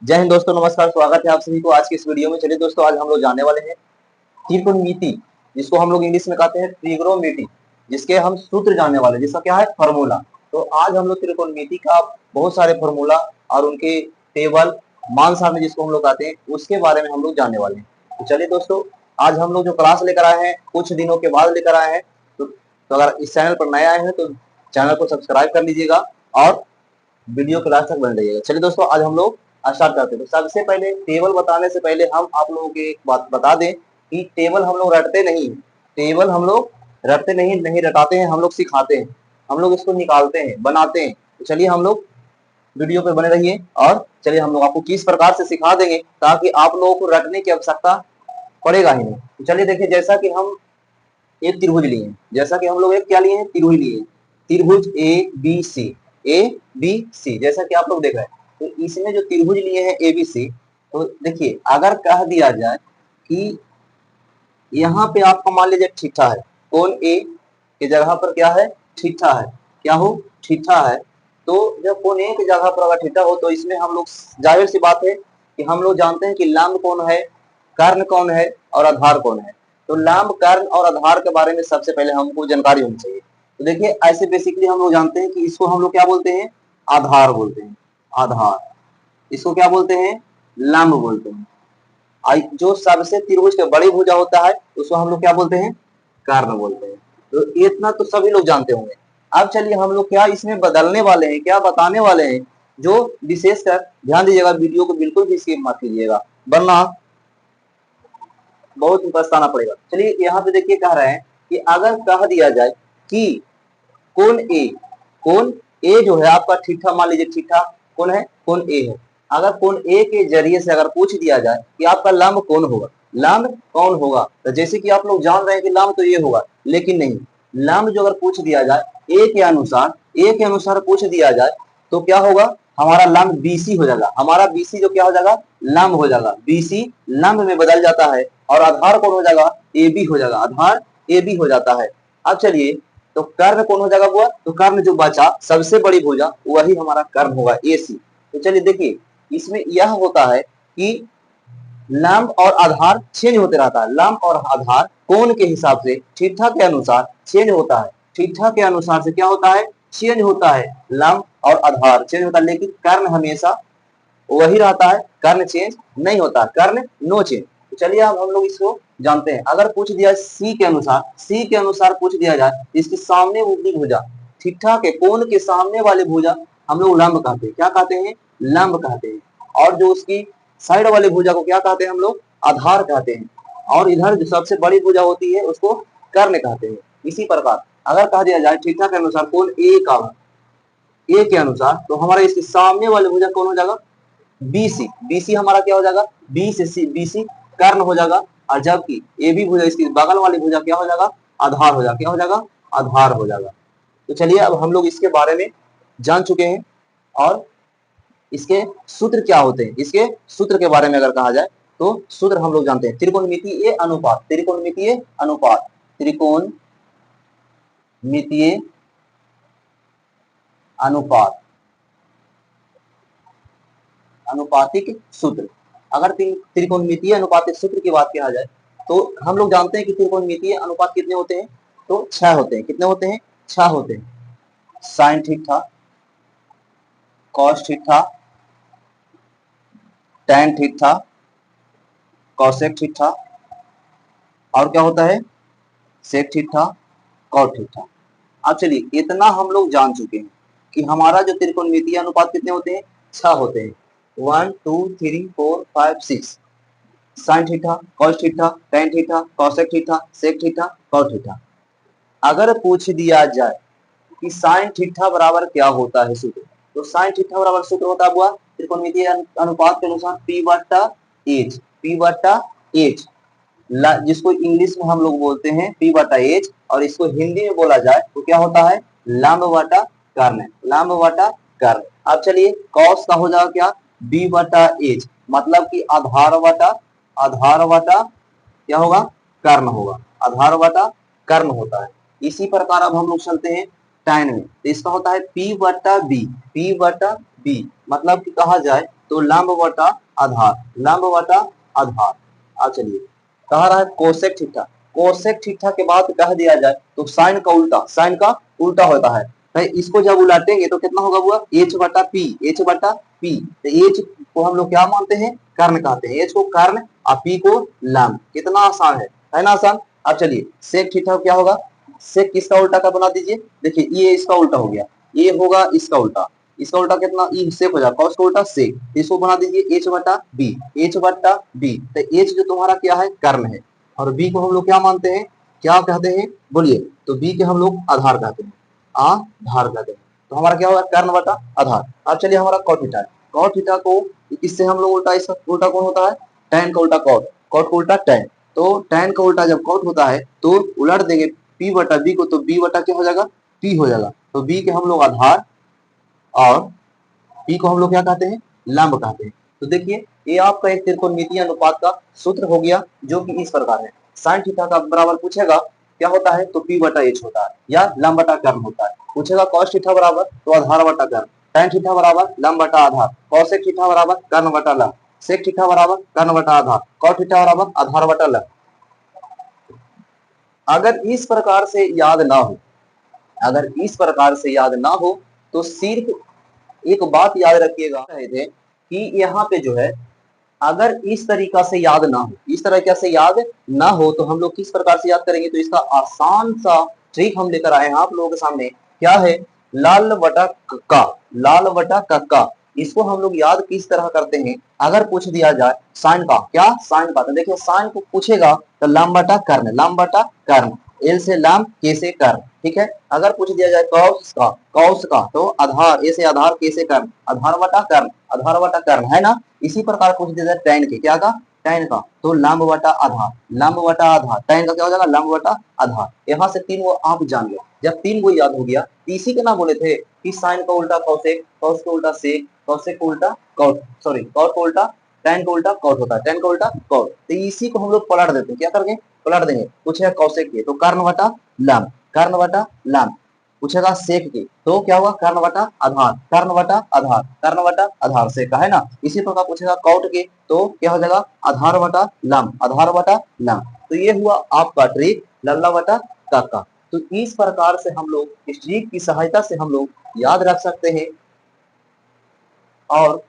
जय हिंद दोस्तों, नमस्कार। स्वागत है आप सभी को आज की इस वीडियो में। चलिए दोस्तों, आज हम लोग जानने वाले हैं त्रिकोणमिति, जिसको हम लोग इंग्लिश में कहते हैं ट्रिग्नोमेट्री, जिसके हम सूत्र जानने वाले हैं, जिसका क्या है फॉर्मूला। तो आज हम लोग त्रिकोणमिति का बहुत सारे फॉर्मूला और उनके टेबल, मान सारणी जिसको हम लोग कहते हैं, उसके बारे में हम लोग जानने वाले हैं। तो चलिए दोस्तों, आज हम लोग जो क्लास लेकर आए हैं, कुछ दिनों के बाद लेकर आए हैं। तो अगर इस चैनल पर नए आए हैं तो चैनल को सब्सक्राइब कर लीजिएगा और वीडियो क्लास तक बन रहिएगा। चलिए दोस्तों, आज हम लोग स्टार्ट करते हैं। तो सबसे पहले टेबल बताने से पहले हम आप लोगों को एक बात बता दें कि टेबल हम लोग रटते नहीं हैं। टेबल हम लोग रटते नहीं रटाते हैं, हम लोग सिखाते हैं। हम लोग इसको निकालते हैं, बनाते हैं। तो चलिए हम लोग वीडियो पे बने रहिए और चलिए हम लोग आपको किस प्रकार से सिखा देंगे ताकि आप लोगों को रटने की आवश्यकता पड़ेगा ही नहीं। तो चलिए देखिए, जैसा कि हम एक त्रिभुज लिए हैं, जैसा कि हम लोग एक क्या लिए हैं, त्रिभुज लिए हैं। त्रिभुज ए बी सी जैसा कि आप लोग देख रहे हैं। तो इसमें जो त्रिभुज लिए हैं ए बी सी, तो देखिए अगर कह दिया जाए कि यहाँ पे आपको मान लीजिए थीटा है, कोण ए की जगह पर क्या है, थीटा है। क्या हो, थीटा है। तो जब कोण ए की जगह पर अगर थीटा हो तो इसमें हम लोग, जाहिर सी बात है कि हम लोग जानते हैं कि लंब कौन है, कर्ण कौन है और आधार कौन है। तो लंब, कर्ण और आधार के बारे में सबसे पहले हमको जानकारी होनी चाहिए। तो देखिए, ऐसे बेसिकली हम लोग जानते हैं कि इसको हम लोग क्या बोलते हैं, आधार बोलते हैं। आधार, इसको क्या बोलते हैं, लंब बोलते हैं। जो सबसे त्रिभुज के बड़ी भुजा होता है उसको हम लोग क्या बोलते हैं, कर्ण बोलते हैं। तो इतना तो सभी लोग जानते होंगे। अब चलिए हम लोग क्या इसमें बदलने वाले हैं, क्या बताने वाले हैं, जो विशेषकर ध्यान दीजिएगा, वीडियो को बिल्कुल भी स्किप मत कीजिएगा वरना बहुत पछताना पड़ेगा। चलिए यहाँ पे देखिए, कह रहे हैं कि अगर कह दिया जाए कि कोण ए जो है आपका थीटा, मान लीजिए थीटा कौन है, कोण ए है। अगर कोण ए के जरिए से अगर पूछ दिया जाए कि आपका लंब कौन होगा, लंब कौन होगा, तो जैसे कि आप लोग जान रहे हैं कि लंब तो ये होगा, लेकिन नहीं, लंब जो अगर पूछ दिया जाए ए के अनुसार पूछ दिया जाए तो क्या होगा, हमारा लंब बीसी हो जाएगा। हमारा बीसी जो क्या हो जाएगा, लंब हो जाएगा। बीसी लंब में बदल जाता है और आधार कौन हो जाएगा, ए बी हो जाएगा। आधार ए बी हो जाता है। अब चलिए, तो कर्ण कौन हो जाएगा हुआ, तो कर्ण जो बचा सबसे बड़ी भुजा वही हमारा कर्ण होगा, ए सी। तो चलिए देखिए, इसमें यह होता है कि लंब और आधार चेंज होते रहता है। लंब और आधार कोण के हिसाब से थीटा के अनुसार चेंज होता है। थीटा के अनुसार से क्या होता है, चेंज होता है। लंब और आधार चेंज होता है, लेकिन कर्ण हमेशा वही रहता है। कर्ण चेंज नहीं होता, कर्ण नो चेंज। तो चलिए अब हम लोग इसको जानते हैं। अगर पूछ दिया सी के अनुसार पूछ दिया जाए, इसके सामने वाली भुजा, थीटा के कोण के सामने वाली भुजा हम लोग लंब कहते हैं। क्या कहते हैं, लंब कहते हैं। और जो उसकी साइड वाली भुजा को क्या कहते हैं हम लोग, आधार कहते हैं। और इधर जो सबसे बड़ी भुजा होती है उसको कर्ण कहते हैं। इसी प्रकार अगर कहा दिया जाए थीटा के अनुसार कोण ए के अनुसार, तो हमारा इसके सामने वाली भुजा कौन हो जाएगा, बीसी। बीसी हमारा क्या हो जाएगा, बी से सी, बीसी कर्ण हो जाएगा। और जबकि ए बी भुजा, इसकी बगल वाली भुजा क्या हो जाएगा, आधार हो जाएगा। क्या हो जाएगा, आधार हो जाएगा। तो चलिए अब हम लोग इसके बारे में जान चुके हैं और इसके सूत्र क्या होते हैं। इसके सूत्र के बारे में अगर कहा जाए तो सूत्र हम लोग जानते हैं, त्रिकोणमितीय अनुपात। त्रिकोणमितीय अनुपात, त्रिकोणमितीय अनुपात, अनुपातिक सूत्र। अगर त्रिकोणमितीय अनुपातिक सूत्र की बात किया जाए तो हम लोग जानते हैं कि त्रिकोणमितीय अनुपात कितने होते हैं, तो 6 होते हैं। कितने होते हैं, 6 होते हैं। Sign theta, cos theta, tan theta, cosec theta, और क्या होता है, सेक थीटा, कॉट थीटा। अब चलिए, इतना हम लोग जान चुके हैं कि हमारा जो त्रिकोणमितीय अनुपात कितने होते हैं, 6 होते हैं। 1 2 3 4 5 6। Sine theta, cos theta, tan theta, cosec theta, sec theta, cot theta. अगर पूछ दिया जाए कि साइन थीटा बराबर क्या होता है सूत्र, तो साइन थीटा बराबर सूत्र होता है हुआ त्रिकोणमितीय अनुपात के अनुसार पी बटा एच। पी बटा एच, जिसको इंग्लिश में हम लोग बोलते हैं पी बटा एच, और इसको हिंदी में बोला जाए तो क्या होता है, लंब बटा कर्ण। लंब बटा कर्ण। अब चलिए, कॉस का हो जाएगा क्या, बी बटा एच, मतलब कि आधार बटा क्या होगा, कर्ण होगा। आधार बटा कर्ण होता है। इसी प्रकार अब हम लोग चलते हैं टैन में, तो इसका होता है पी बटा बी। पी बटा बी, मतलब कि कहा जाए तो लंब बटा आधार, लंब बटा आधार। अब चलिए कह रहा है कोसेक थीटा, कोसेक थीटा के बाद कह दिया जाए तो साइन का उल्टा, साइन का उल्टा होता है। भाई इसको जब उलटेंगे तो कितना होगा वो एच बटा पी, एच बटा पी। तो एच को हम लोग क्या मानते हैं, कर्ण कहते हैं, एच को कर्ण और पी को लंब। कितना आसान है ना आसान। अब चलिए सेक थीटा क्या होगा, सेक किसका उल्टा का बना दीजिए, देखिए ये इसका उल्टा हो गया, ये होगा इसका उल्टा, इसका उल्टा कितना ई सेक हो जाएगा, कॉस का उल्टा सेक, इसको बना दीजिए एच बटा बी, एच बटा बी। तो एच जो तुम्हारा क्या है कर्ण है, और बी को हम लोग क्या मानते हैं, क्या कहते हैं बोलिए, तो बी के हम लोग आधार कहते हैं, आधार कहते हैं। तो हमारा क्या होगा कर्ण बटा आधार। अब चलिए हमारा कॉट थीटा है, कॉट थीटा को इससे हम लोग उल्टा, इसका उल्टा कौन होता है, tan का उल्टा कॉट, कॉट का उल्टा tan। तो tan का उल्टा जब कॉट होता है तो उलट देंगे p बटा b को, तो b बटा क्या हो जाएगा p हो जाएगा। तो b के हम लोग आधार और p को हम लोग क्या कहते हैं, लंब कहते हैं। तो देखिए ये आपका एक त्रिकोणमितीय अनुपात का सूत्र हो गया, जो कि इस प्रकार है। साइन थीटा का बराबर पूछेगा क्या होता है, तो p बटा h होता है या लंब बटा कर्ण होता है। पूछेगा cos थीटा बराबर तो आधार बटा कर्ण, tan थीटा बराबर लंब बटा आधार, cosec थीटा बराबर कर्ण बटा लंब, sec थीटा बराबर कर्ण बटा आधार, cot थीटा बराबर आधार बटा लंब। अगर इस प्रकार से याद ना हो, अगर इस प्रकार से याद ना हो तो सिर्फ एक बात याद रखिएगा, रहे थे कि यहाँ पे जो है अगर इस तरीका से याद ना हो, इस तरीका से याद ना हो तो हम लोग किस प्रकार से याद करेंगे, तो इसका आसान सा ट्रिक हम लेकर आए हैं आप लोगों के सामने। क्या है, लाल बटा का, लाल बटा का। इसको हम लोग याद किस तरह करते हैं, अगर पूछ दिया जाए साइन का, क्या साइन का, तो देखिए साइन को पूछेगा तो लंब बटा कर्ण, लंब बटा कर्ण, एल से लंब, के से कर्ण, ठीक है। अगर पूछ दिया जाए कौस का, कौस का तो आधार, ए से आधार, के से कर्ण, आधार बटा कर्ण, आधार बटा कर्ण, है ना। इसी प्रकार पूछ दिया जाए tan के, क्या का, tan का, तो लंब बटा आधार, लंब बटा आधार, tan का क्या हो जाएगा लंब बटा आधार। यहाँ से तीन वो आप जान लो, जब तीन वो याद हो गया तो इसी के ना बोले थे कि साइन का उल्टा कौसेक, कौस का उल्टा सेक, कौसेक का उल्टा कॉट, सॉरी कॉट का उल्टा tan का उल्टा कॉट होता है, tan का उल्टा कॉट। तो इसी को हम लोग पलट देते हैं, क्या करके पलट देंगे। पूछेगा कौसेक के तो कर्ण बटा लंब, कर्ण बटा लंब। पूछेगा सेक के तो क्या होगा कर्ण बटा आधार, कर्ण बटा आधार, कर्ण बटा आधार से का, है ना। इसी प्रकार पूछेगा कॉट के तो क्या हो जाएगा आधार बटा लंब, आधार बटा लंब। तो ये हुआ आपका ट्रिक लल्ला बटा काका। तो इस प्रकार से हम लोग इस ट्रिक की सहायता से हम लोग याद रख सकते हैं, और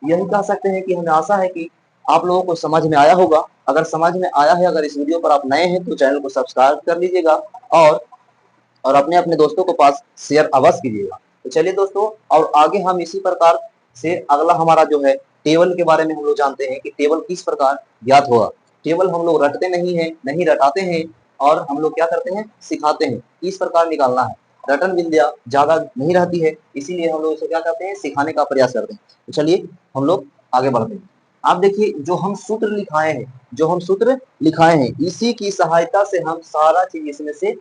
यही कह सकते हैं कि हमें आशा है कि आप लोगों को समझ में आया होगा। अगर समझ में आया है, अगर इस वीडियो पर आप नए हैं तो चैनल को सब्सक्राइब कर लीजिएगा, और अपने अपने दोस्तों को पास शेयर अवश्य कीजिएगा। तो चलिए दोस्तों, और आगे हम इसी प्रकार से अगला हमारा जो है टेबल के बारे में हम लोग जानते हैं कि टेबल किस प्रकार ज्ञात होगा। टेबल हम लोग रटते नहीं है, नहीं रटाते हैं, और हम लोग क्या करते हैं सिखाते हैं, इस प्रकार निकालना है। रटन विद्या ज्यादा नहीं रहती है, इसीलिए हम लोग इसे क्या करते हैं सिखाने का प्रयास करते हैं। तो चलिए हम लोग आगे बढ़ते हैं। आप देखिए जो हम सूत्र लिखाए हैं, जो हम सूत्र लिखाए हैं, इसी की सहायता से हम सारा चीज इसमें से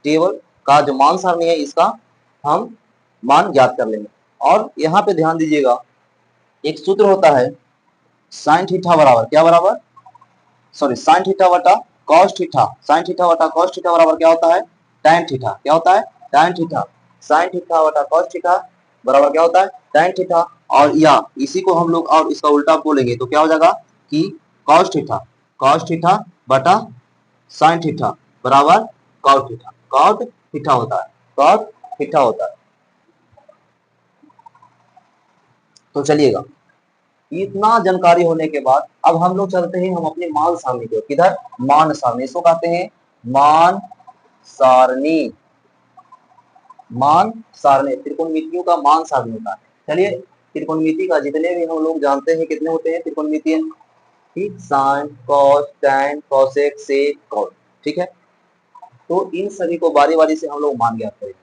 टेबल का जो मान सारणी है इसका हम मान ज्ञात कर लेंगे। और यहाँ पे ध्यान दीजिएगा एक सूत्र होता है साइन थीटा बराबर क्या बराबर, सॉरी साइन थीटा बटा कॉस थीटा, साइन थीटा बटा कॉस थीटा बराबर क्या होता है tan थीटा, क्या होता है tan थीटा, साइन थीटा बटा कॉस थीटा बराबर क्या होता है tan थीटा। और या इसी को हम लोग और इसका उल्टा बोलेंगे तो क्या हो जाएगा कि cos थीटा, cos थीटा बटा साइन थीटा बराबर cot थीटा, cot थीटा होता है, cot थीटा होता है। तो चलिएगा इतना जानकारी होने के बाद अब हम लोग चलते हैं हम अपने मान सारणी को, किधर मान सारणी, इसको कहते हैं मान सारणी, मान सारणी त्रिकोणमितियों का मान सारणी होता है। चलिए त्रिकोणमिति का जितने भी हम लोग जानते हैं कितने होते हैं त्रिकोणमिति, ठीक, sine cos tan cosec sec cot, ठीक है। तो इन सभी को बारी बारी से हम लोग मान ज्ञात करेंगे।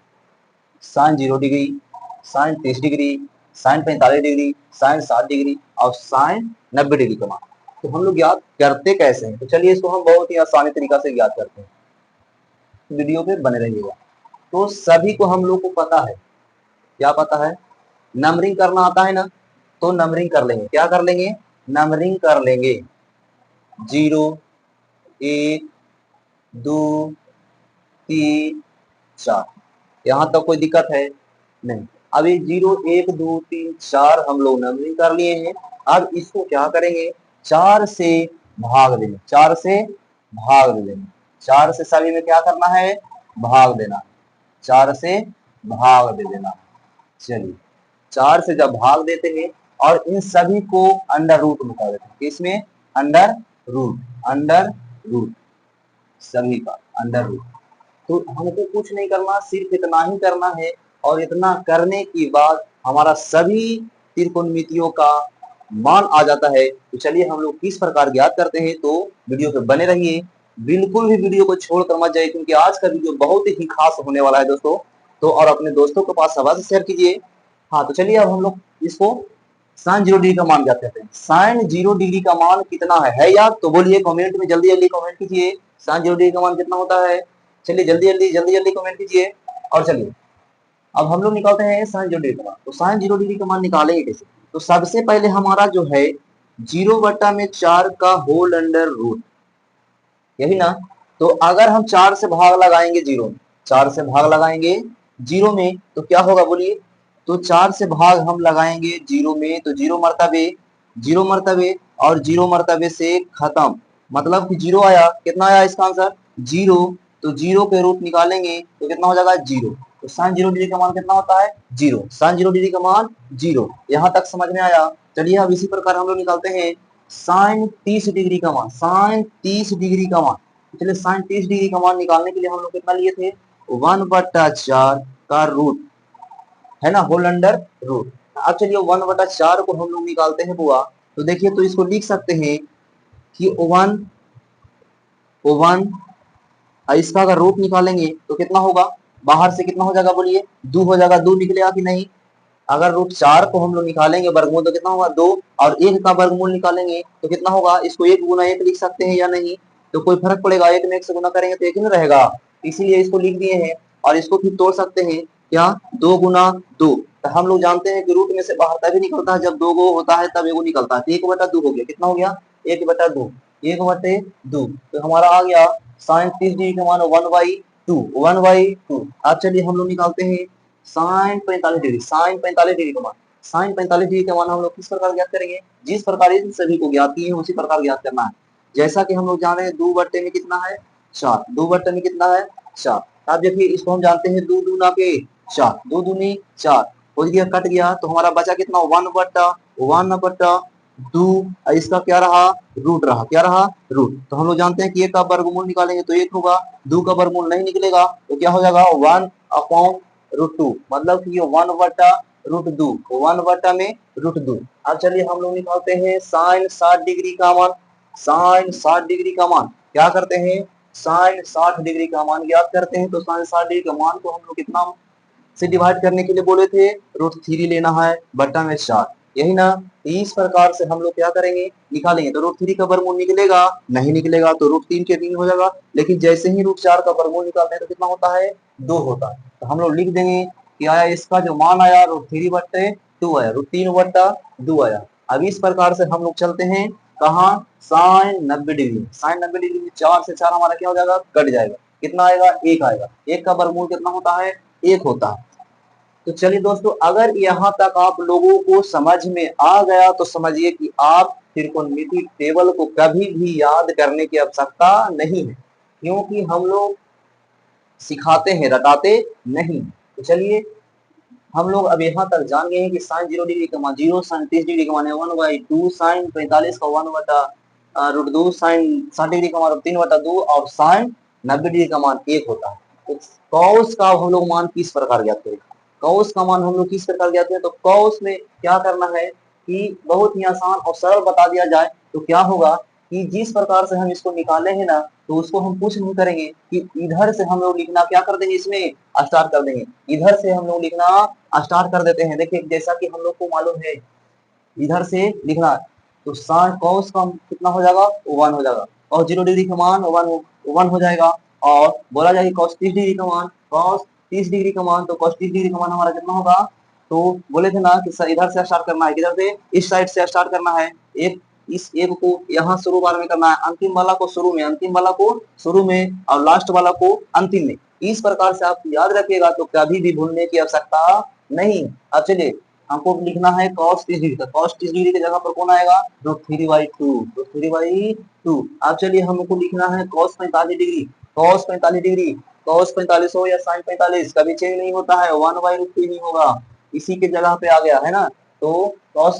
Sine 0 degree, sine 30 degree, sine 45 degree, sine 60 degree और साइन 90 डिग्री का मान। तो हम लोग ज्ञात करते कैसे हैं, तो चलिए इसको हम बहुत ही आसानी तरीका से ज्ञात करते हैं, वीडियो पे बने रहिएगा। तो सभी को हम लोग को पता है, क्या पता है, नंबरिंग करना आता है ना, तो नंबरिंग कर लेंगे, क्या कर लेंगे नंबरिंग कर लेंगे, 0 1 2 3 4, यहाँ तक कोई दिक्कत है नहीं। अभी 0 1 2 3 4 हम लोग नंबरिंग कर लिए हैं। अब इसको क्या करेंगे, 4 से भाग देंगे, 4 से भाग देंगे, 4 से सभी में क्या करना है, भाग देना, 4 से भाग दे देना। चलिए 4 से जब भाग देते हैं और इन सभी को अंडर रूट में कर देते हैं, इसमें अंडर रूट, अंडर रूट, सभी का अंडर रूट। तो हमको कुछ नहीं करना, सिर्फ इतना ही करना है और इतना करने के बाद हमारा सभी त्रिकोणमितियों का मान आ जाता है। तो चलिए हम लोग किस प्रकार ज्ञात करते हैं, तो वीडियो पे बने रहिए, बिल्कुल भी वीडियो को छोड़कर मत जाइए, क्योंकि आज का वीडियो बहुत ही खास होने वाला है दोस्तों। तो और अपने दोस्तों के पास अवश्य शेयर कीजिए। हाँ तो चलिए अब हम लोग इसको साइन 0 डिग्री का मान ज्ञात करते हैं। साइन 0 डिग्री का मान कितना है याद, तो बोलिए कमेंट में, जल्दी जल्दी कमेंट कीजिए, साइन 0 डिग्री का मान कितना होता है। चलिए जल्दी जल्दी जल्दी जल्दी कमेंट कीजिए। और चलिए अब हम लोग निकालते हैं साइन 0 डिग्री का मान। तो साइन 0 डिग्री का मान निकालेंगे कैसे, तो सबसे पहले हमारा जो है 0/4 का होल अंडर रूट, यही ना। तो अगर हम 4 से भाग लगाएंगे 0 में, 4 से भाग लगाएंगे 0 में तो क्या होगा बोलिए, तो 4 से भाग हम लगाएंगे 0 में तो 0 मर्तबे, 0 मर्तबे और 0 मर्तबे से खत्म, मतलब कि 0 आया, कितना आया इसका आंसर 0। तो 0 के रूट निकालेंगे तो कितना हो जाएगा 0। तो साइन 0 डिग्री का मान कितना होता है 0, साइन 0 डिग्री का मान 0। यहाँ तक समझ में आया। चलिए अब इसी प्रकार हम लोग निकालते हैं साइन 30 डिग्री का मान, साइन 30 डिग्री का मान। चलिए साइन 30 डिग्री का मान निकालने के लिए हम लोग कितना लिए थे, 1/4 का रूट, है ना, होल अंडर रूट। अब चलिए 1/4 को हम लोग निकालते हैं बुआ, तो देखिए तो इसको लिख सकते हैं कि 1 इसका अगर रूट निकालेंगे तो कितना होगा, बाहर से कितना हो जाएगा बोलिए 2 हो जाएगा, 2 निकलेगा कि नहीं। अगर रूट 4 को हम लोग निकालेंगे वर्गमूल तो कितना होगा 2, और 1 का वर्गमूल निकालेंगे तो कितना होगा, इसको 1 गुना 1 लिख सकते हैं या नहीं, तो कोई फर्क पड़ेगा, 1 में 1 से गुना करेंगे तो 1 ही ना रहेगा, इसीलिए इसको लिख दिए हैं। और इसको फिर तोड़ सकते हैं क्या, 2 गुना 2, तो हम लोग जानते हैं कि रूट में से बाहर तभी निकलता है जब 2 गो होता है, तब एगो निकलता है, तो 1/2 हो गया, कितना हो गया 1/2, 1/2। तो हमारा आ गया साइन 30 डिग्री का मान 1/2, 1/2। अब चलिए हम लोग निकालते हैं साइन 45 डिग्री, साइन 45 डिग्री का मान, साइन 45 डिग्री का मान हम लोग किस प्रकार ज्ञात करेंगे, जिस प्रकार इन सभी को ज्ञात किए हैं उसी प्रकार ज्ञात करना है। जैसा कि हम लोग जान रहे हैं 2 बट्टे में कितना है 4, 2 बट्टे में कितना है 4। अब देखिए इसको हम जानते हैं 2 दूना के 4, 2 दूनी 4 हो गया, कट गया, तो हमारा बचा कितना 1/2, इसका क्या रहा रूट रहा, क्या रहा रूट। तो हम लोग जानते हैं कि 1 का वर्गमूल निकालेंगे तो 1 होगा, 2 का वर्गमूल नहीं निकलेगा तो क्या हो जाएगा 1/√2, मतलब कि ये 1/√2, 1 में √2। अब चलिए हम लोग निकालते हैं साइन 60 डिग्री का मान, साइन 60 डिग्री का मान क्या करते हैं, साइन 60 डिग्री का मान ज्ञात करते हैं। तो साइन 60 डिग्री का मान को हम लोग कितना से डिवाइड करने के लिए बोले थे, √3 लेना है बट्टा में 4, यही ना। इस प्रकार से हम लोग क्या करेंगे, निकालेंगे तो √3 का वर्गमूल निकलेगा, नहीं निकलेगा तो √3 के 3 हो जाएगा, लेकिन जैसे ही √4 का वर्गमूल निकालते हैं तो कितना होता है 2 होता है। तो हम लोग लिख देंगे कि आया इसका जो मान आया √3/2 आया, √3/2 आया। अब इस प्रकार से हम लोग चलते हैं कहाँ, साइन 90 डिग्री, साइन 90 डिग्री में 4 से 4 हमारा क्या हो जाएगा कट जाएगा, कितना आएगा 1 आएगा, 1 का वर्गमूल कितना होता है 1 होता है। तो चलिए दोस्तों अगर यहाँ तक आप लोगों को समझ में आ गया तो समझिए कि आप त्रिकोणमिति टेबल को कभी भी याद करने की आवश्यकता नहीं है, क्योंकि हम लोग सिखाते हैं रटाते नहीं। तो चलिए हम लोग अब यहाँ तक जान गए हैं कि साइन 0 डिग्री का मान 0, साइन 30 डिग्री का मान है 1/2, साइन 45 का 1/√2, साइन 60 डिग्री का मान 3/2 और साइन 90 डिग्री का मान 1 होता है। तो कॉस का हम लोग मान किस प्रकार ज्ञात करें, कॉस का मान हम लोग किस प्रकार ज्ञात करें, तो कॉस में क्या करना है कि बहुत ही आसान और सरल बता दिया जाए तो क्या होगा कि जिस प्रकार से हम इसको निकाले हैं ना, तो उसको हम कुछ नहीं करेंगे कि इधर से हम लोग लिखना क्या कर देंगे, इसमें स्टार्ट कर देंगे, इधर से हम लोग लिखना स्टार्ट कर देते हैं। देखिए जैसा कि हम लोग को मालूम है इधर से लिखना, तो साइन कॉस का कितना हो जाएगा 1 हो जाएगा, और 0 डिग्री का मान 1 हो जाएगा, और बोला जाए कॉस 30 डिग्री का मान, कॉस 30 डिग्री का मान, तो कॉस 30 डिग्री का मान हमारा कितना होगा, तो बोले थे ना कि इधर से स्टार्ट करना है, किधर से इस साइड से स्टार्ट करना है, एक इस एक को यहाँ शुरू बार में करना है, अंतिम वाला को शुरू में, अंतिम वाला को शुरू में और लास्ट वाला को अंतिम में। इस प्रकार से आप याद रखिएगा तो कभी भी भूलने की आवश्यकता नहीं। अब चलिए हमको लिखना है cos 30 डिग्री, तो cos 30 डिग्री की जगह पर कौन आएगा, √3/2, √3/2। अब चलिए हमको लिखना है cos 45 degree, cos 45 degree, cos 45 हो या sin 45 कभी चेंज नहीं होता है, 1/√3 ही होगा, इसी के जगह पे आ गया है ना। तो cos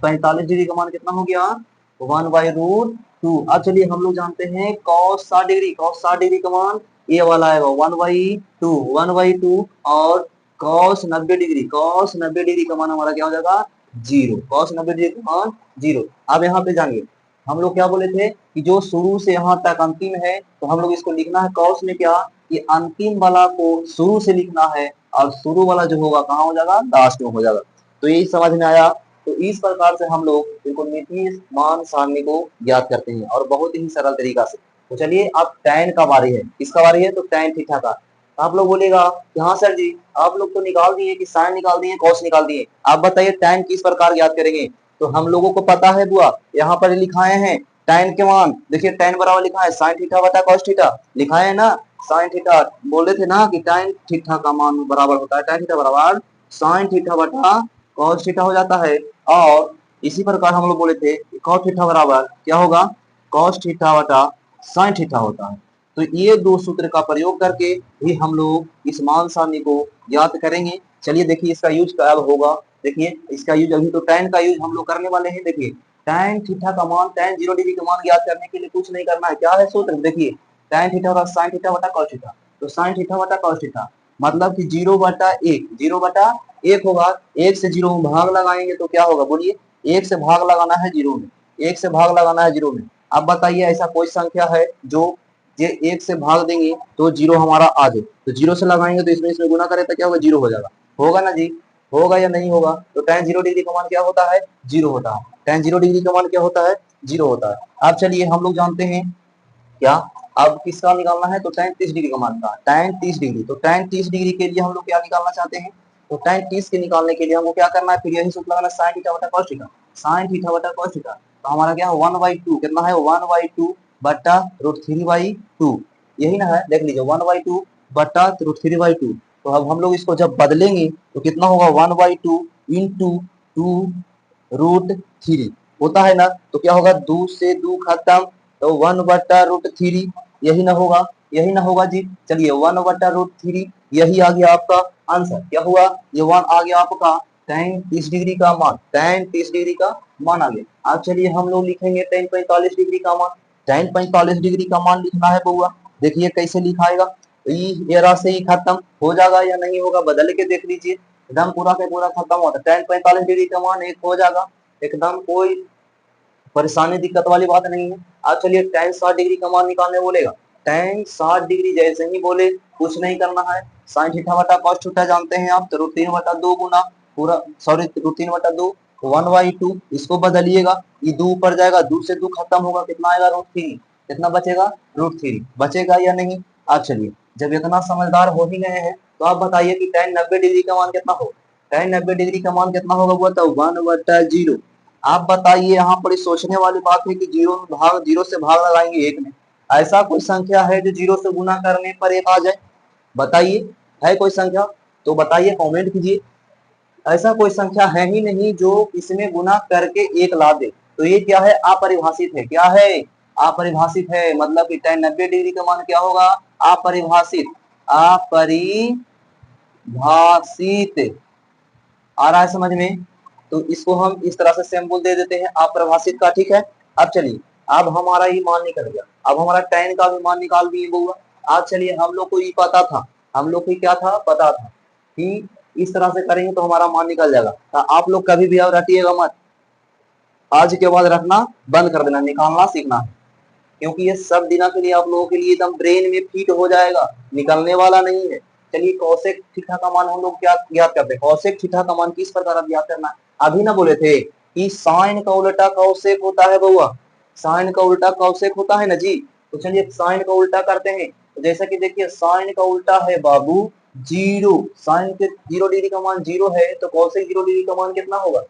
45 डिग्री का मान कितना हो गया, 1/√2। अब चलिए हम लोग जानते हैं cos 60 डिग्री, cos 60 डिग्री का मान ये वाला आएगा 1/2, और cos 90 डिग्री, cos 90 डिग्री का मान हमारा क्या हो जाएगा, 0, cos 90 डिग्री का मान 0। अब यहाँ पे जानिए हम लोग क्या बोले थे कि जो शुरू से यहाँ तक अंतिम है तो हम लोग इसको लिखना है cos में क्या, कि अंतिम वाला को शुरू से लिखना है और शुरू वाला जो होगा कहाँ हो जाएगा, लास्ट में हो जाएगा। तो यही समझ में आया। तो इस प्रकार से हम लोग त्रिकोणमितीय मान सारणी को ज्ञात करते हैं और बहुत ही सरल तरीका से। तो चलिए अब tan का बारी है, किसका बारी है, तो tan थीटा का। आप लोग बोलेगा कि हाँ सर जी आप लोग तो निकाल दिए कि साइन निकाल दिए, कॉस निकाल दिए, आप बताइए tan किस प्रकार ज्ञात करेंगे। तो हम लोगों को पता है बुआ, यहाँ पर लिखाए हैं tan के मान, देखिए tan बराबर लिखा है साइन थीटा बटा कॉस थीटा, लिखा है ना साइन थीटा, बोले थे ना कि tan थीटा का मान बराबर होता है, tan थीटा बराबर साइन थीटा बटा कॉस थीटा हो जाता है। और इसी प्रकार हम लोग बोले थे cos थीटा बराबर क्या होगा, cos थीटा बटा sin थीटा होता है। तो ये दो सूत्र का प्रयोग करके भी हम लोग इस मान सारणी को ज्ञात करेंगे। चलिए देखिए इसका यूज कब होगा, देखिए इसका यूज अभी तो tan का यूज हम लोग करने वाले हैं। देखिए tan थीटा का मान, tan 0 डिग्री का मान ज्ञात करने के लिए कुछ नहीं करना है, क्या है सूत्र, देखिए tan थीटा बटा sin थीटा बटा cos थीटा, तो sin थीटा बटा cos थीटा मतलब कि 0/1, 0/1 होगा, 1 से 0 में भाग लगाएंगे तो क्या होगा, बोलिए 1 से भाग लगाना है 0 में, 1 से भाग लगाना है 0 में। अब बताइए ऐसा कोई संख्या है जो ये 1 से भाग देंगे तो 0 हमारा आ जाए, तो 0 से लगाएंगे तो इसमें गुना करें तो क्या होगा, 0 हो जाएगा, होगा ना जी, होगा या नहीं होगा। तो tan 0 डिग्री का मान क्या होता है, 0 होता है, tan 0 डिग्री का मान क्या होता है, 0 होता है। अब चलिए हम लोग जानते हैं क्या, अब किसका निकालना है, तो tan 30 डिग्री का मान का, tan 30 डिग्री, तो tan 30 डिग्री के लिए हम लोग क्या निकालना चाहते हैं, तो tan 30 के निकालने के लिए हमको क्या करना है, फिर यही सूत्र लगाना sin थीटा बटा cos थीटा, sin थीटा बटा cos थीटा, तो हमारा क्या है 1/2, कितना है 1/2 बटा √3/2, यही ना है, देख लीजिए 1/2 बटा √3/2। तो अब हम लोग इसको जब बदलेंगे तो कितना होगा 1/2 इंटू 2√3 होता है ना, तो क्या होगा 2 से 2 खत्म, तो 1/√3, यही ना होगा, यही ना होगा जी। चलिए 1/√3 यही आ गया आपका आंसर, क्या हुआ, ये 1 आ गया आपका tan 30 डिग्री का मान, tan 30 डिग्री का मान आ गया। अब चलिए हम लोग लिखेंगे tan 45 डिग्री का मान, tan 45 डिग्री का मान लिखना है बउआ, देखिए कैसे लिखाएगा, एरा से ही खत्म हो जाएगा या नहीं होगा, बदल के देख लीजिए, एकदम पूरा के पूरा खत्म होता है, tan 45 डिग्री का मान 1 हो जाएगा, एकदम कोई परेशानी दिक्कत वाली बात नहीं है। अब चलिए tan 60 डिग्री का मान निकालने बोलेगा, tan 60 डिग्री जैसे ही बोले कुछ नहीं करना है, sin थीटा बटा cos थीटा जानते हैं आप, तो √3/2 गुना पूरा, सॉरी √3/2 1/2, इसको बदलिएगा, ये 2 ऊपर जाएगा, 2 से 2 खत्म होगा, कितना आएगा √3, कितना बचेगा √3, बचेगा या नहीं। अब चलिए जब इतना समझदार हो ही गए हैं तो आप बताइए कि tan 90 डिग्री का मान कितना होगा, tan 90 डिग्री का मान कितना होगा, वो तो 1/0। आप बताइए, यहाँ पर सोचने वाली बात है कि 0 से भाग लगाएंगे 1 में, ऐसा कोई संख्या है जो 0 से गुना करने पर 1 आ जाए, बताइए, है कोई संख्या, तो बताइए कमेंट कीजिए, ऐसा कोई संख्या है ही नहीं जो इसमें गुना करके 1 ला दे। तो ये क्या है, अपरिभाषित है, क्या है, अपरिभाषित है, मतलब कि tan 90 डिग्री का मान क्या होगा, अपरिभाषित, अपरिभाषित, आ रहा है समझ में। तो इसको हम इस तरह से सिंबल दे देते हैं अप्रभाषित का, ठीक है। अब चलिए अब हमारा ये मान निकल गया, अब हमारा tan का भी मान निकाल दिए बउआ। अब चलिए हम लोग को ये पता था, हम लोग को क्या था, पता था कि इस तरह से करेंगे तो हमारा मान निकल जाएगा। तो आप लोग कभी भी अब रटिएगा मत, आज के बाद रखना बंद कर देना, निकालना सीखना है, क्योंकि ये सब दिनों के लिए आप लोगों के लिए एकदम ब्रेन में फिट हो जाएगा, निकलने वाला नहीं है। चलिए कौशिक थीटा का मान हम लोग क्या ज्ञात करते हैं, कौशिक थीटा का मान किस प्रकार ज्ञात करना है, अभी ना बोले थे कि साइन का उल्टा कौशिक होता है बउआ, साइन का उल्टा कौशिक होता है ना जी। तो चलिए साइन का उल्टा करते हैं, तो जैसा कि देखिए साइन का उल्टा है बाबू 0, साइन के 0 डिग्री का मान 0 है, तो कौशिक 0 डिग्री का मान कितना होगा,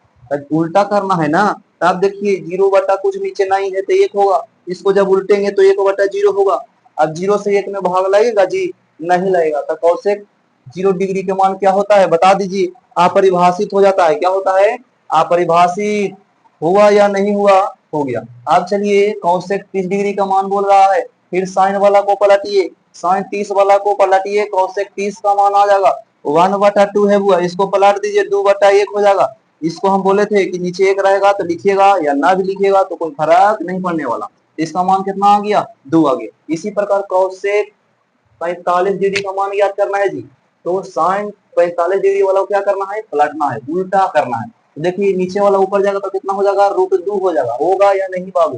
उल्टा करना है ना। तो आप देखिए 0 बटा कुछ नीचे नहीं है तो 1 होगा, इसको जब उल्टेंगे तो 1/0 होगा। अब 0 से 1 में भाग लगेगा जी, नहीं लगेगा, तो कौशिक 0 डिग्री के मान क्या होता है बता दीजिए, अपरिभाषित हो जाता है। क्या होता है? अपरिभाषित। हुआ या नहीं हुआ? हो गया। अब चलिए कौशिक 30 डिग्री का मान बोल रहा है, फिर साइन वाला को पलटिए, साइन 30 वाला को पलटिए, कौशिक 30 का मान आ जाएगा 1/2 है बुआ, इसको पलट दीजिए 2/1 हो जाएगा। इसको हम बोले थे कि नीचे एक रहेगा तो लिखिएगा या ना भी लिखिएगा तो कोई फर्क नहीं पड़ने वाला। इसका मान कितना आ गया? 2 आ गया। इसी प्रकार कौशिक 45 डिग्री का मान याद करना है जी, तो साइन 45 डिग्री वाला को क्या करना है? पलटना है, उल्टा करना है। तो देखिए नीचे वाला ऊपर जाएगा तो कितना हो जाएगा? √2 हो जाएगा। होगा या नहीं बाबू?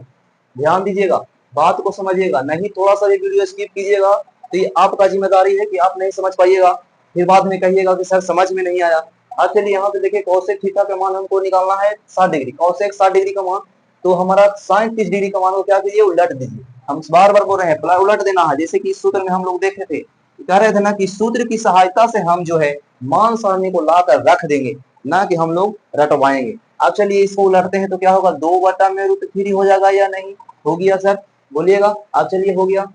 ध्यान दीजिएगा, बात को समझिएगा, नहीं थोड़ा सा भी वीडियो स्किप कीजिएगा तो ये आपका जिम्मेदारी है कि आप नहीं समझ पाइएगा, फिर बाद में कहिएगा कि सर समझ में नहीं आया। अब चलिए यहाँ पे देखिए कौशिक थीटा का मान हमको निकालना है 60 डिग्री, कौशिक 60 डिग्री का मान, तो हमारा साइन 30 डिग्री का मान को क्या कीजिए? उलट दीजिए। हम बार बार बोल रहे हैं उलट देना है, जैसे कि इस सूत्र में हम लोग देखे थे, कह रहे थे ना कि सूत्र की सहायता से हम जो है मान सारणी को लाकर रख देंगे, ना कि हम लोग रटवाएंगे। अब चलिए इसको उलटते हैं तो क्या होगा? 2/√3 हो जाएगा या नहीं? हो गया सर, बोलिएगा। अब चलिए हो गया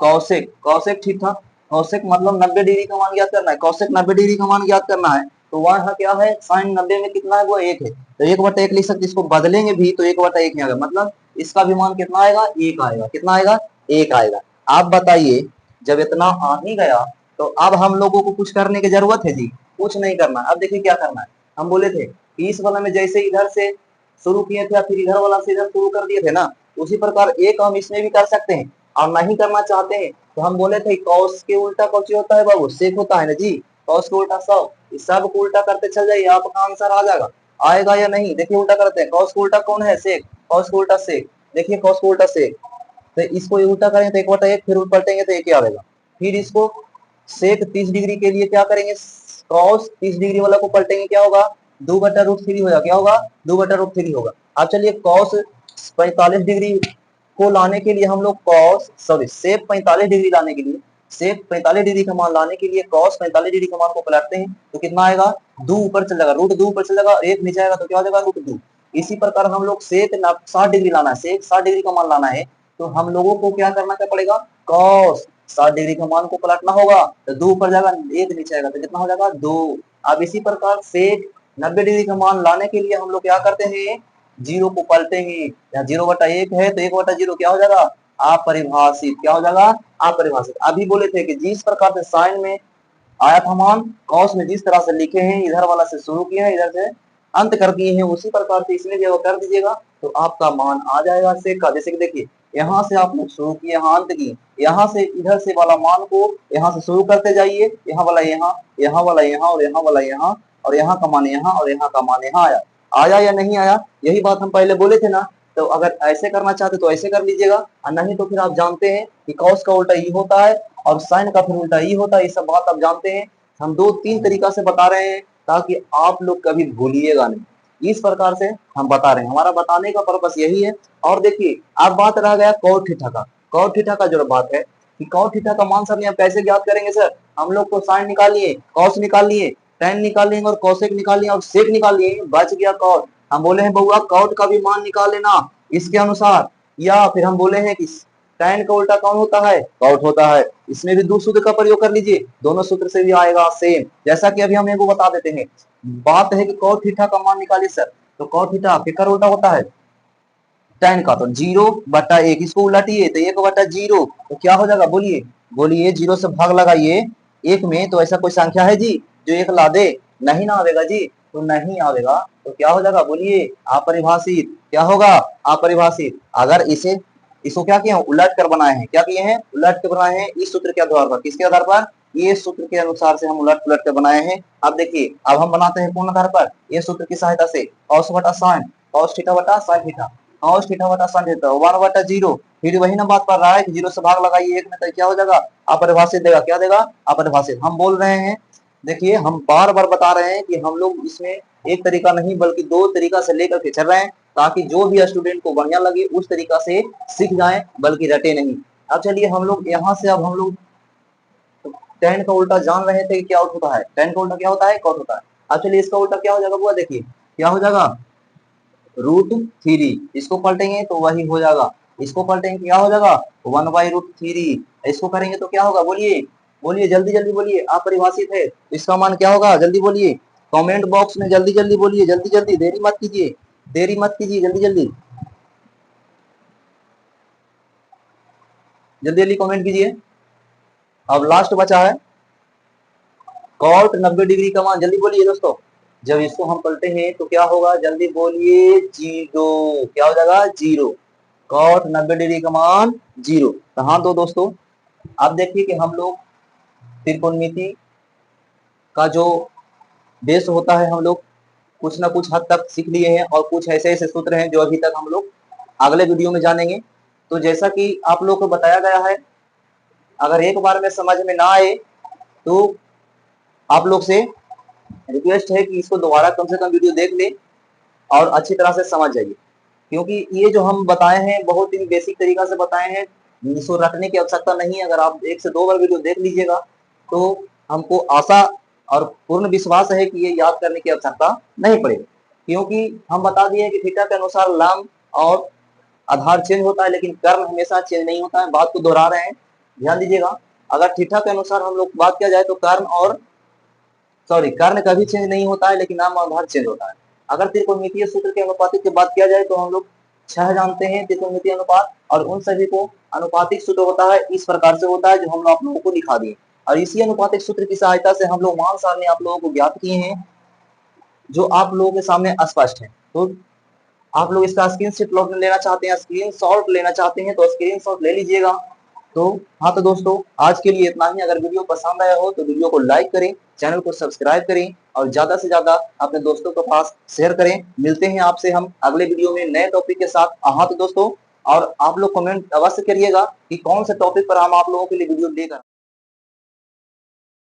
कौशिक, कौशिक ठीक था, कौशिक मतलब 90 डिग्री का मान ज्ञात करना है, कौशिक 90 डिग्री का मान ज्ञात करना है, तो वहां क्या है? साइन 90 में कितना है? वो 1 है, तो 1/1 लिख सकते, इसको बदलेंगे भी तो 1/1 ही आएगा, मतलब इसका भी मान कितना आएगा? 1 आएगा। कितना आएगा? 1 आएगा। आप बताइए, जब इतना आ ही गया तो अब हम लोगों को कुछ करने की जरूरत है जी? कुछ नहीं करना। अब देखिए क्या करना है, हम बोले थे कि इस वाला में जैसे इधर से शुरू किए थे फिर इधर वाला से इधर शुरू कर दिए थे ना, उसी प्रकार एक हम इसमें भी कर सकते हैं। और नहीं करना चाहते हैं तो हम बोले थे कॉस के उल्टा कौन होता है बाबू? सेक होता है ना जी, कॉस के उल्टा सब, इस सब को उल्टा करते चल जाइए, आपका आंसर आ जाएगा। आएगा या नहीं? देखिए उल्टा करते हैं, कॉस को उल्टा कौन है? सेक, कॉस को उल्टा सेक, देखिए कॉस को उल्टा सेक, तो इसको उल्टा करेंगे तो 1/1, फिर पलटेंगे तो 1 ही आएगा। फिर इसको सेक 30 डिग्री के लिए क्या करेंगे? कॉस 30 डिग्री वाला को पलटेंगे, क्या होगा? 2/√3 होगा। क्या होगा? 2/√3 होगा। अब चलिए कॉस 45 डिग्री को लाने के लिए हम लोग सेक 45 डिग्री लाने के लिए, सेक 45 डिग्री का मान लाने के लिए कॉस 45 डिग्री का मान को पलटते हैं तो कितना आएगा? 2 ऊपर चल जाएगा, √2 ऊपर चल जाएगा, 1 नीचे आएगा तो क्या हो जाएगा? √2। इसी प्रकार हम लोग सेक 60 डिग्री लाना है, सेक 60 डिग्री का मान लाना है, तो हम लोगों को क्या करना क्या पड़ेगा? कॉस 60 डिग्री का मान को पलटना होगा, तो 2 ऊपर जाएगा, 1 नीचे आएगा, तो कितना हो जाएगा? 2। अब इसी प्रकार सेक 90 डिग्री का मान लाने के लिए हम लोग क्या करते हैं? 0 को पलटेंगे, या 0/1 है तो 1/0 क्या हो जाएगा? अपरिभाषित। क्या हो जाएगा? अपरिभाषित। अभी बोले थे कि जिस प्रकार से साइन में आया था मान, कॉस में जिस तरह से लिखे हैं, इधर वाला से शुरू किए हैं, इधर से अंत कर दिए हैं, उसी प्रकार से इसमें जो कर दीजिएगा तो आपका मान आ जाएगा सेक का। जैसे कि देखिए यहाँ से आप लोग शुरू किए, यहाँ अंत किए, यहाँ से इधर से वाला मान को यहाँ से शुरू करते जाइए, यहाँ वाला यहाँ, यहाँ वाला यहाँ, और यहाँ वाला यहाँ, और यहाँ का मान यहाँ, और यहाँ का मान यहाँ आया। आया या नहीं आया? यही बात हम पहले बोले थे ना। तो अगर ऐसे करना चाहते तो ऐसे कर लीजिएगा, और नहीं तो फिर आप जानते हैं कि कॉस का उल्टा ई होता है और साइन का फिर उल्टा ई होता है, ये सब बात आप जानते हैं। हम 2-3 तरीका से बता रहे हैं ताकि आप लोग कभी भूलिएगा नहीं, इस प्रकार से हम बता रहे हैं, हमारा बताने का पर्पस यही है। और देखिए अब बात रह गया कॉट थीटा का, कॉट थीटा का जो बात है कि कॉट थीटा का मान सर आप कैसे ज्ञात करेंगे? सर हम लोग को साइन निकाल लिए, कॉस निकाल लिए, टेन निकाल लेंगे, और कौशिक निकाल लिया, और सेक निकाल लिए, बच गया कॉट। हम बोले हैं बउआ कॉट का भी मान निकाल लेना इसके अनुसार, या फिर हम बोले हैं कि tan का उल्टा कौन होता है? कॉट होता है। इसमें भी 2 सूत्र का प्रयोग कर लीजिए, दोनों सूत्र से भी आएगा सेम, जैसा कि अभी हम एगो बता देते हैं। बात है कि कॉट थीटा का मान निकालिए सर, तो कॉट थीटा केकर उल्टा होता है? tan का, तो 0/1, इसको उलटिए तो 1/0, तो क्या हो जाएगा? बोलिए बोलिए, 0 से भाग लगाइए 1 में, तो ऐसा कोई संख्या है जी जो 1 ला दे? नहीं ना आवेगा जी, तो नहीं आवेगा तो क्या हो जाएगा? बोलिए अपरिभाषित। क्या होगा? अपरिभाषित। अगर इसे इसको क्या किया? उलट कर बनाए हैं। क्या किए हैं? उलट कर बनाए हैं, इस सूत्र के आधार पर। किसके आधार पर? ये सूत्र के अनुसार से हम उलट उलट कर बनाए हैं। अब देखिए अब हम बनाते हैं कौन आधार पर? ये सूत्र की सहायता से, कॉस बटा साइन, कॉस थीटा बटा साइन थीटा, कॉस थीटा बटा साइन थीटा 1/0। फिर वही ना बात कर रहा है कि 0 से भाग लगाइए 1 में, तो क्या हो जाएगा? अपरिभाषित देगा। क्या देगा? अपरिभाषित। हम बोल रहे हैं, देखिए हम बार बार बता रहे हैं कि हम लोग इसमें एक तरीका नहीं बल्कि 2 तरीका से लेकर के चल रहे हैं, ताकि जो भी स्टूडेंट को बढ़िया लगे उस तरीका से सीख जाए, बल्कि रटे नहीं। अब चलिए हम लोग यहाँ से, अब हम लोग tan का उल्टा जान रहे थे कि क्या होता है, tan का उल्टा क्या होता है? कॉट होता है। अब चलिए इसका उल्टा क्या हो जाएगा बुआ? देखिए क्या हो जाएगा? √3। इसको पलटेंगे तो वही हो जाएगा, इसको पलटेंगे क्या हो जाएगा? 1/√3। इसको करेंगे तो क्या होगा? बोलिए बोलिए जल्दी जल्दी बोलिए, अपरिभाषित है, इसका मान क्या होगा, जल्दी बोलिए कमेंट बॉक्स में, जल्दी जल्दी बोलिए, जल्दी जल्दी, देरी मत कीजिए, देरी मत कीजिए, जल्दी जल्दी, जल्दी जल्दी कमेंट कीजिए। अब लास्ट बचा है कॉट 90 डिग्री का मान, जल्दी बोलिए दोस्तों। जब इसको हम पलटे हैं तो क्या होगा, जल्दी बोलिए, जीरो। क्या हो जाएगा, जीरो। कॉट 90 डिग्री का मान जीरो। तो हाँ तो दोस्तों, अब देखिए कि हम लोग त्रिकोणमिति का जो बेस होता है हम लोग कुछ ना कुछ हद तक सीख लिए हैं, और कुछ ऐसे ऐसे सूत्र हैं जो अभी तक हम लोग अगले वीडियो में जानेंगे। तो जैसा कि आप लोग को बताया गया है, अगर एक बार में समझ में ना आए तो आप लोग से रिक्वेस्ट है कि इसको दोबारा कम से कम वीडियो देख ले और अच्छी तरह से समझ जाइए, क्योंकि ये जो हम बताए हैं बहुत ही बेसिक तरीका से बताए हैं, इसको रटने की आवश्यकता नहीं है। अगर आप 1 से 2 बार वीडियो देख लीजिएगा तो हमको आशा और पूर्ण विश्वास है कि ये याद करने की आवश्यकता नहीं पड़ेगी, क्योंकि हम बता दिए कि थीटा के अनुसार लंब और आधार चेंज होता है, लेकिन कर्ण हमेशा चेंज नहीं होता है। बात को दोहरा रहे हैं, ध्यान दीजिएगा। अगर थीटा के अनुसार हम लोग बात किया जाए तो कर्ण कभी चेंज नहीं होता है, लेकिन नाम और आधार चेंज होता है। अगर त्रिकोणमितीय सूत्र के अनुपातिक की बात किया जाए तो हम लोग 6 जानते हैं त्रिकोणमितीय अनुपात, और उन सभी को अनुपातिक सूत्र होता है, इस प्रकार से होता है जो हम आप लोगों को दिखा दिए। और इसी अनुपातिक सूत्र की सहायता से हम लोग मान सारणी आप लोगों को ज्ञात किए हैं, जो आप लोगों के सामने स्पष्ट है। तो आप लोग इसका स्क्रीनशॉट लेना चाहते हैं, स्क्रीनशॉट लेना चाहते हैं तो स्क्रीनशॉट ले लीजिएगा। तो हाँ तो दोस्तों, आज के लिए इतना ही। अगर वीडियो पसंद आया हो तो वीडियो को लाइक करें, चैनल को सब्सक्राइब करें, और ज्यादा से ज्यादा अपने दोस्तों के पास शेयर करें। मिलते हैं आपसे हम अगले वीडियो में नए टॉपिक के साथ। हाँ तो दोस्तों, और आप लोग कमेंट अवश्य करिएगा कि कौन से टॉपिक पर हम आप लोगों के लिए वीडियो लेकर